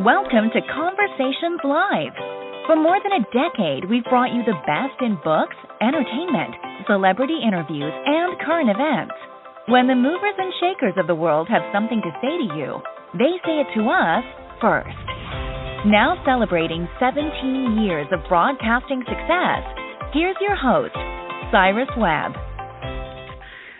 Welcome to Conversations Live. For more than a decade, we've brought you the best in books, entertainment, celebrity interviews, and current events. When the movers and shakers of the world have something to say to you, they say it to us first. Now celebrating 17 years of broadcasting success, here's your host, Cyrus Webb.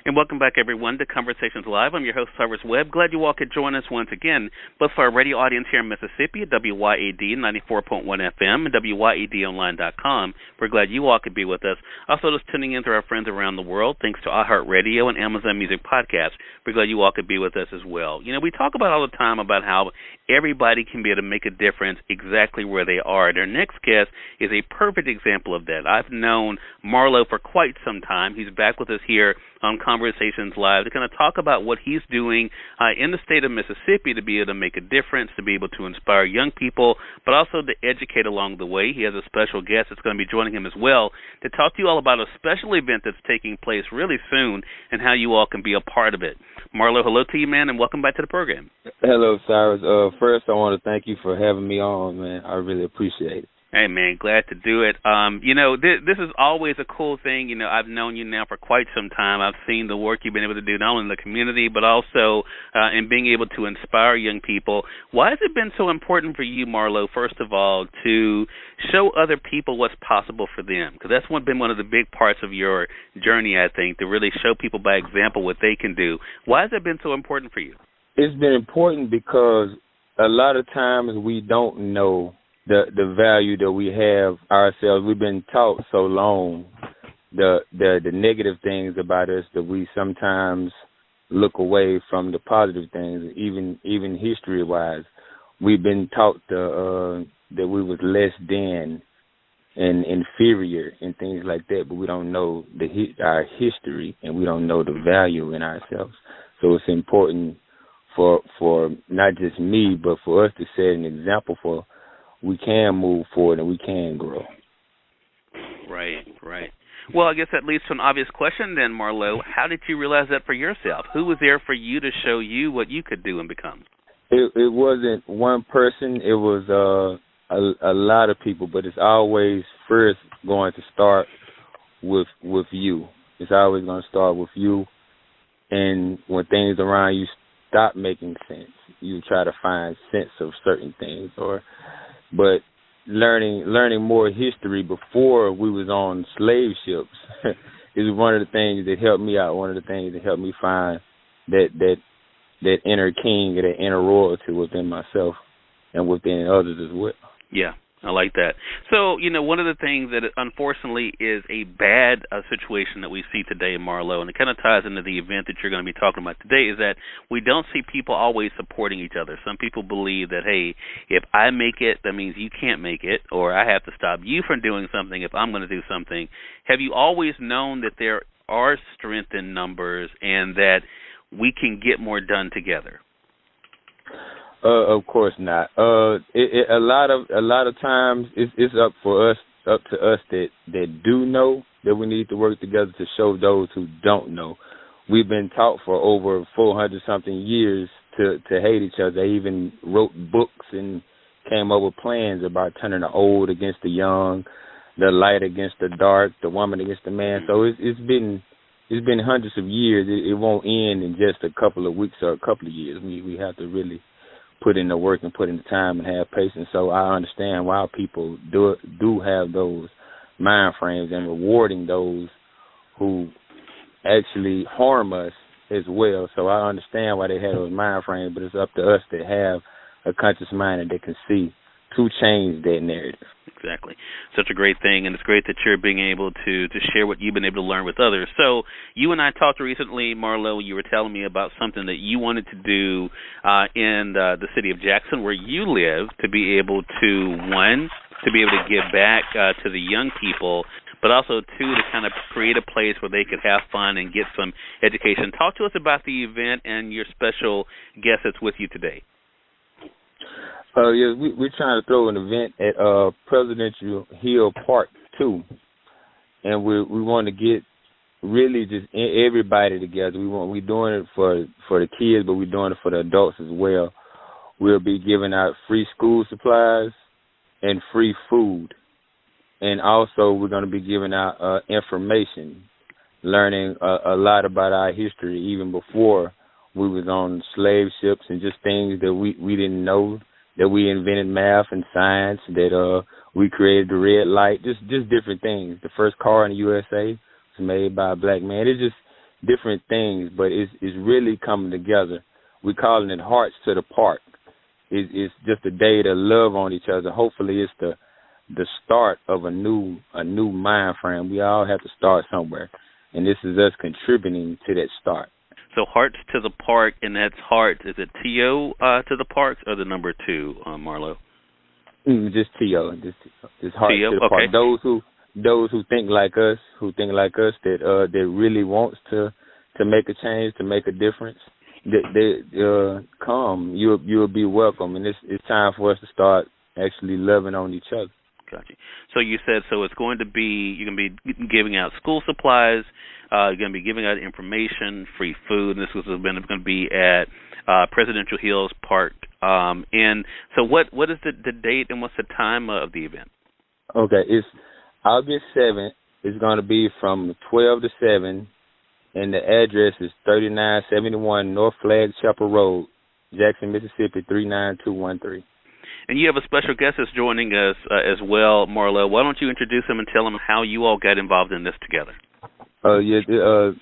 And welcome back, everyone, to Conversations Live. I'm your host, Cyrus Webb. Glad you all could join us once again, both for our radio audience here in Mississippi at WYAD 94.1 FM and WYADonline.com. We're glad you all could be with us. Also, just tuning in to our friends around the world, thanks to iHeartRadio and Amazon Music Podcasts. We're glad you all could be with us as well. You know, we talk about all the time about how everybody can be able to make a difference exactly where they are. And our next guest is a perfect example of that. I've known MarLo for quite some time. He's back with us here on Conversations Live to kind of talk about what he's doing in the state of Mississippi to be able to make a difference, to be able to inspire young people, but also to educate along the way. He has a special guest that's going to be joining him as well to talk to you all about a special event that's taking place really soon and how you all can be a part of it. MarLo, hello to you, man, and welcome back to the program. Hello, Cyrus. First, I want to thank you for having me on, man. I really appreciate it. Hey, man, glad to do it. This is always a cool thing. You know, I've known you now for quite some time. I've seen the work you've been able to do not only in the community but also in being able to inspire young people. Why has it been so important for you, MarLo, first of all, to show other people what's possible for them? Because that's been one of the big parts of your journey, I think, to really show people by example what they can do. Why has it been so important for you? It's been important because a lot of times we don't know the value that we have ourselves. We've been taught so long the negative things about us that we sometimes look away from the positive things. Even history wise, we've been taught that we was less than and inferior and things like that, but we don't know our history and we don't know the value in ourselves. So it's important for not just me, but for us to set an example for we can move forward and we can grow. Right. Well, I guess that leads to an obvious question then, MarLo. How did you realize that for yourself? Who was there for you to show you what you could do and become? It wasn't one person. It was a lot of people, but it's always first going to start with you. It's always going to start with you. And when things around you stop making sense, you try to find sense of certain things. But learning more history before we was on slave ships is one of the things that helped me out. One of the things that helped me find that inner king, that inner royalty within myself and within others as well. Yeah, I like that. So, you know, one of the things that unfortunately is a bad situation that we see today, MarLo, and it kind of ties into the event that you're going to be talking about today, is that we don't see people always supporting each other. Some people believe that, hey, if I make it, that means you can't make it, or I have to stop you from doing something if I'm going to do something. Have you always known that there are strength in numbers and that we can get more done together? Of course not. A lot of times it's up to us that do know that we need to work together to show those who don't know. We've been taught for over 400 something years to hate each other. They even wrote books and came up with plans about turning the old against the young, the light against the dark, the woman against the man. So it's been hundreds of years. It won't end in just a couple of weeks or a couple of years. We have to really put in the work and put in the time and have patience. So I understand why people do have those mind frames and rewarding those who actually harm us as well. So I understand why they have those mind frames, but it's up to us to have a conscious mind and that can see to change that narrative. Exactly. Such a great thing, and it's great that you're being able to share what you've been able to learn with others. So you and I talked recently, MarLo, you were telling me about something that you wanted to do in the city of Jackson where you live to be able to, one, to be able to give back to the young people, but also, two, to kind of create a place where they could have fun and get some education. Talk to us about the event and your special guest that's with you today. Yeah, we're trying to throw an event at Presidential Hill Park 2, and we want to get really just everybody together. We're doing it for the kids, but we're doing it for the adults as well. We'll be giving out free school supplies and free food. And also we're going to be giving out information, learning a lot about our history even before we was on slave ships and just things that we didn't know, that we invented math and science, that we created the red light, just different things. The first car in the USA was made by a black man. It's just different things, but it's really coming together. We're calling it Hearts to the Park. It's just a day to love on each other. Hopefully it's the start of a new mind frame. We all have to start somewhere, and this is us contributing to that start. So Hearts to the Park, and that's Hearts. Is it T-O to the Parks or the number 2, MarLo? Just T-O. Just Hearts T-O? to the Park. Those who think like us, that really wants to make a change, to make a difference, they come. You'll be welcome, and it's time for us to start actually loving on each other. Gotcha. So you said, it's going to be, you're going to be giving out school supplies, you're going to be giving out information, free food, and this is going to be at Presidential Hills Park. And so what is the date and what's the time of the event? Okay, it's August 7th. It's going to be from 12 to 7, and the address is 3971 North Flag Chapel Road, Jackson, Mississippi, 39213. And you have a special guest that's joining us as well, MarLo. Why don't you introduce him and tell him how you all got involved in this together? Mr.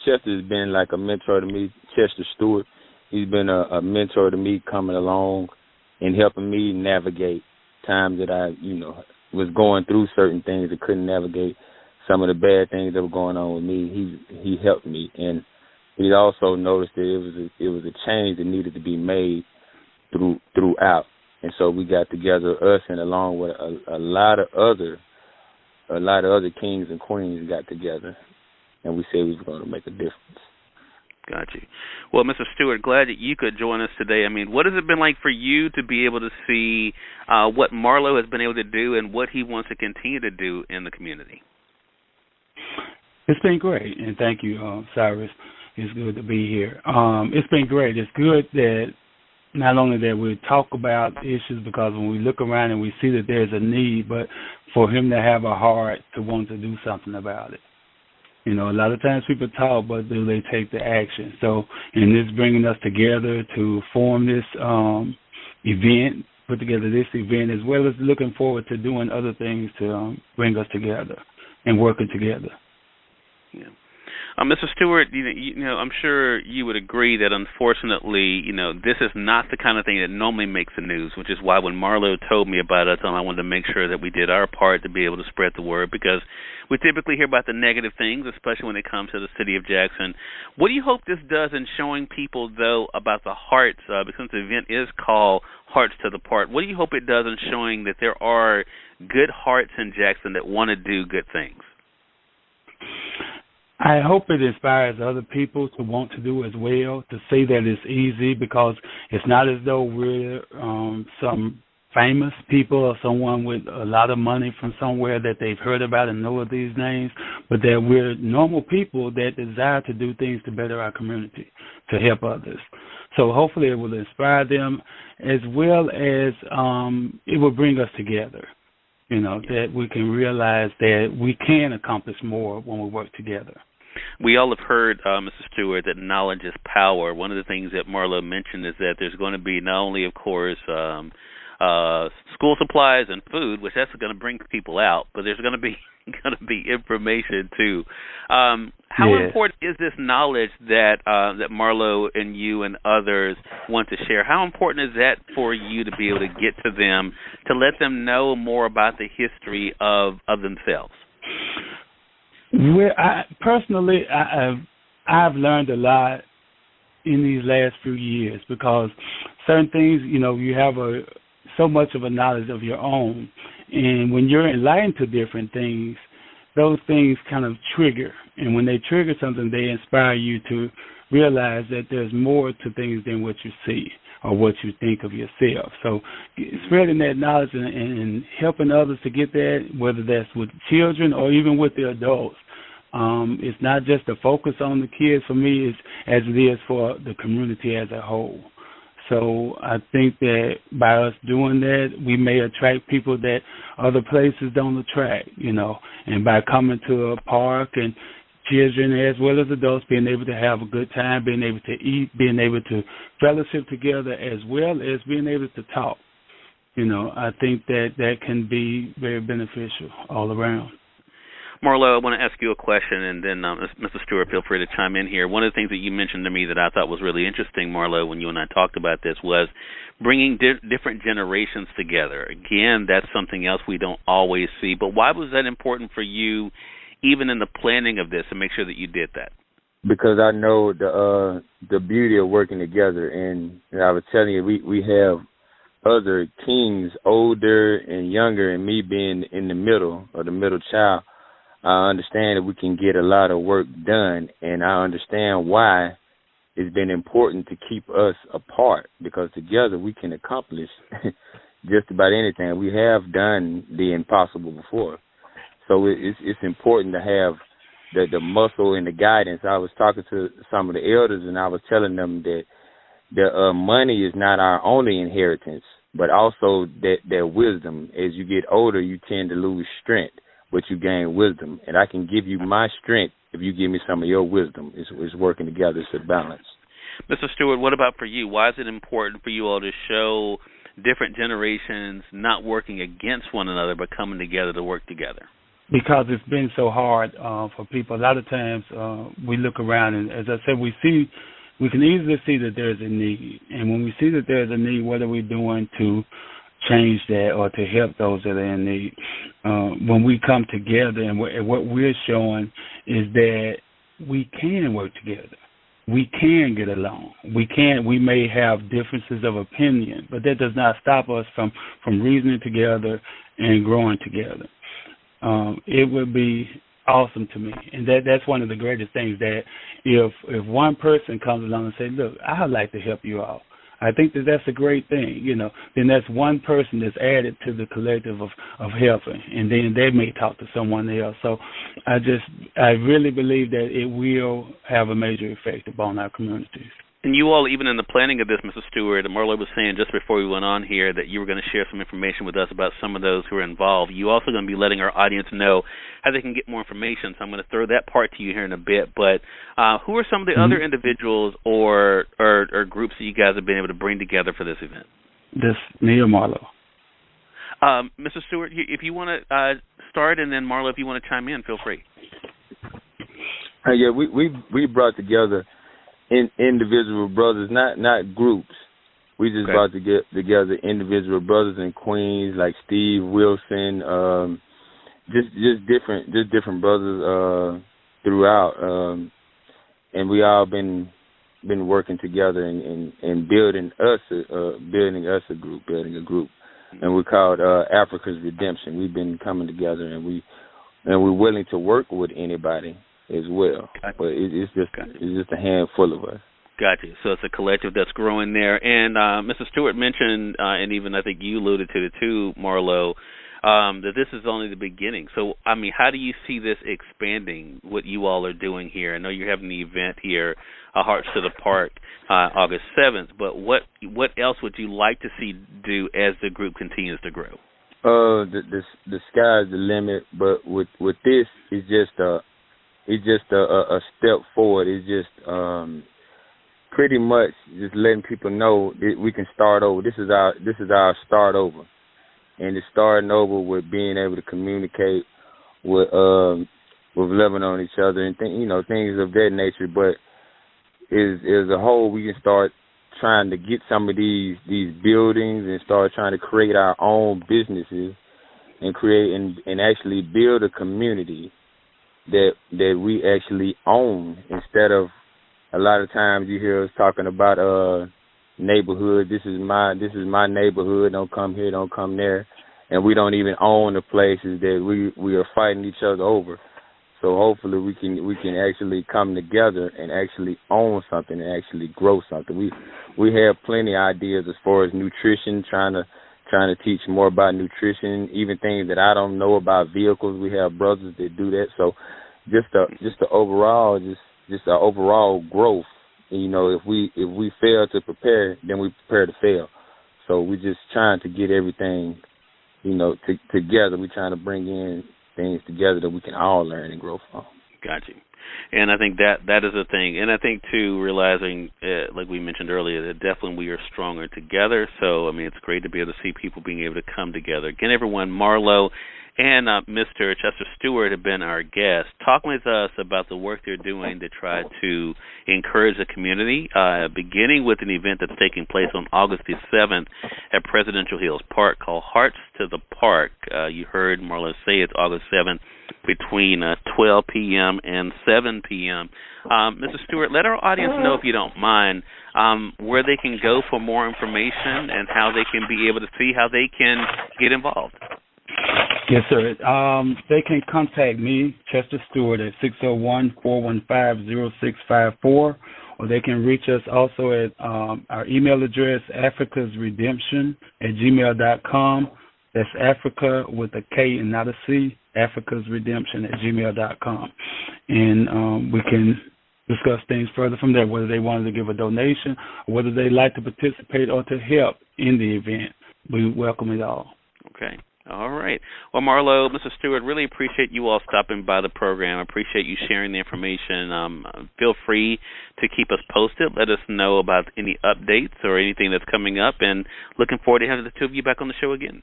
Chester has been like a mentor to me, Chester Stewart. He's been a mentor to me, coming along and helping me navigate times that I, was going through certain things that couldn't navigate some of the bad things that were going on with me. He helped me, and he also noticed that it was a change that needed to be made throughout. And so we got together, us and along with a lot of other kings and queens got together, and we said we were going to make a difference. Got you. Well, Mr. Stewart, glad that you could join us today. I mean, what has it been like for you to be able to see what MarLo has been able to do and what he wants to continue to do in the community? It's been great, and thank you, Cyrus. It's good to be here. It's been great. It's good that not only that we talk about issues, because when we look around and we see that there's a need, but for him to have a heart to want to do something about it. A lot of times people talk, but do they take the action? So, and this bringing us together to form this event, put together this event, as well as looking forward to doing other things to bring us together and working together. Yeah. Mr. Stewart, I'm sure you would agree that unfortunately, this is not the kind of thing that normally makes the news, which is why when MarLo told me about it, I wanted to make sure that we did our part to be able to spread the word, because we typically hear about the negative things, especially when it comes to the city of Jackson. What do you hope this does in showing people, though, about the hearts, because the event is called Hearts to the Park, what do you hope it does in showing that there are good hearts in Jackson that want to do good things? I hope it inspires other people to want to do as well, to see that it's easy, because it's not as though we're some famous people or someone with a lot of money from somewhere that they've heard about and know of these names, but that we're normal people that desire to do things to better our community, to help others. So hopefully it will inspire them, as well as it will bring us together, that we can realize that we can accomplish more when we work together. We all have heard, Mr. Stewart, that knowledge is power. One of the things that MarLo mentioned is that there's going to be not only, of course, school supplies and food, which that's going to bring people out, but there's going to be information too. How important is this knowledge that MarLo and you and others want to share? How important is that for you to be able to get to them, to let them know more about the history of themselves? Well, personally, I've learned a lot in these last few years, because certain things, you have so much of a knowledge of your own, and when you're enlightened to different things, those things kind of trigger, and when they trigger something, they inspire you to realize that there's more to things than what you see or what you think of yourself. So spreading that knowledge and helping others to get that, whether that's with children or even with the adults. It's not just a focus on the kids for me, as it is for the community as a whole. So I think that by us doing that, we may attract people that other places don't attract, and by coming to a park and children as well as adults being able to have a good time, being able to eat, being able to fellowship together as well as being able to talk. I think that can be very beneficial all around. MarLo, I want to ask you a question, and then Mr. Stewart, feel free to chime in here. One of the things that you mentioned to me that I thought was really interesting, MarLo, when you and I talked about this, was bringing different generations together. Again, that's something else we don't always see. But why was that important for you, even in the planning of this, to make sure that you did that? Because I know the beauty of working together, and I was telling you, we have other kings, older and younger, and me being in the middle, or the middle child. I understand that we can get a lot of work done, and I understand why it's been important to keep us apart, because together we can accomplish just about anything. We have done the impossible before. So it's important to have the muscle and the guidance. I was talking to some of the elders, and I was telling them that the money is not our only inheritance, but also that wisdom. As you get older, you tend to lose strength, but you gain wisdom. And I can give you my strength if you give me some of your wisdom. It's working together. It's a balance. Mr. Stewart, what about for you? Why is it important for you all to show different generations not working against one another, but coming together to work together? Because it's been so hard for people. A lot of times we look around, and as I said, we can easily see that there's a need. And when we see that there's a need, what are we doing to change that or to help those that are in need? When we come together, and what we're showing is that we can work together. We can get along. We may have differences of opinion, but that does not stop us from reasoning together and growing together. It would be awesome to me, and that's one of the greatest things, that if one person comes along and says, look, I'd like to help you out, I think that's a great thing, then that's one person that's added to the collective of helping, and then they may talk to someone else. So I really believe that it will have a major effect upon our communities. And you all, even in the planning of this, Mr. Stewart, MarLo was saying just before we went on here that you were going to share some information with us about some of those who are involved. You're also going to be letting our audience know how they can get more information, so I'm going to throw that part to you here in a bit. But who are some of the other individuals or groups that you guys have been able to bring together for this event? This me or MarLo? Mr. Stewart, if you want to start, and then MarLo, if you want to chime in, feel free. Yeah, we brought together individual brothers, not groups. We just brought together individual brothers and queens like Steve Wilson, just different brothers throughout, and we all been working together and building a group, and we're called Africa's Redemption. We've been coming together, and we're willing to work with anybody as well, but it's just a handful of us. Gotcha. So it's a collective that's growing there. And Mr. Stewart mentioned, and even I think you alluded to it too, MarLo, that this is only the beginning. So, I mean, how do you see this expanding, what you all are doing here? I know you're having the event here, Hearts to the Park, August 7th, but what else would you like to see do as the group continues to grow? The sky's the limit, but with this, it's just a step forward. It's just pretty much just letting people know that we can start over. This is our start over, and it's starting over with being able to communicate with loving on each other and things of that nature. But as a whole, we can start trying to get some of these buildings and start trying to create our own businesses and create and actually build a community that we actually own, instead of a lot of times you hear us talking about neighborhood. This is my neighborhood. Don't come here. Don't come there, and we don't even own the places that we are fighting each other over. So hopefully we can actually come together and actually own something and actually grow something. We have plenty of ideas as far as nutrition, trying to teach more about nutrition, even things that I don't know about vehicles. We have brothers that do that. So just the overall growth if we fail to prepare, then we prepare to fail. So we're just trying to get everything, together. We're trying to bring in things together that we can all learn and grow from. Got you. And I think that is a thing. And I think, too, realizing, like we mentioned earlier, that definitely we are stronger together. So, it's great to be able to see people being able to come together. Again, everyone, MarLo and Mr. Chester Stewart have been our guests, talking with us about the work they're doing to try to encourage the community, beginning with an event that's taking place on August the 7th at Presidential Hills Park called Hearts to the Park. You heard MarLo say it's August 7th between 12 p.m. and 7 p.m. Mr. Stewart, let our audience know, if you don't mind, where they can go for more information and how they can be able to see how they can get involved. Yes, sir. They can contact me, Chester Stewart, at 601-415-0654, or they can reach us also at our email address, africasredemption@gmail.com. That's Africa with a K and not a C, africasredemption@gmail.com. And we can discuss things further from there, whether they wanted to give a donation or whether they like to participate or to help in the event. We welcome it all. Okay. All right. Well, MarLo, Mr. Stewart, really appreciate you all stopping by the program. I appreciate you sharing the information. Feel free to keep us posted. Let us know about any updates or anything that's coming up, and looking forward to having the two of you back on the show again.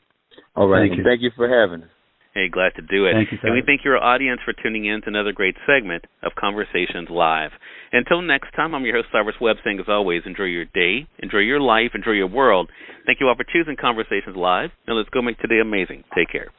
All right. Thank you for having us. Hey, glad to do it. Thank you, sir. And we thank your audience for tuning in to another great segment of Conversations Live. Until next time, I'm your host, Cyrus Webb, saying, as always, enjoy your day, enjoy your life, enjoy your world. Thank you all for choosing Conversations Live. Now let's go make today amazing. Take care.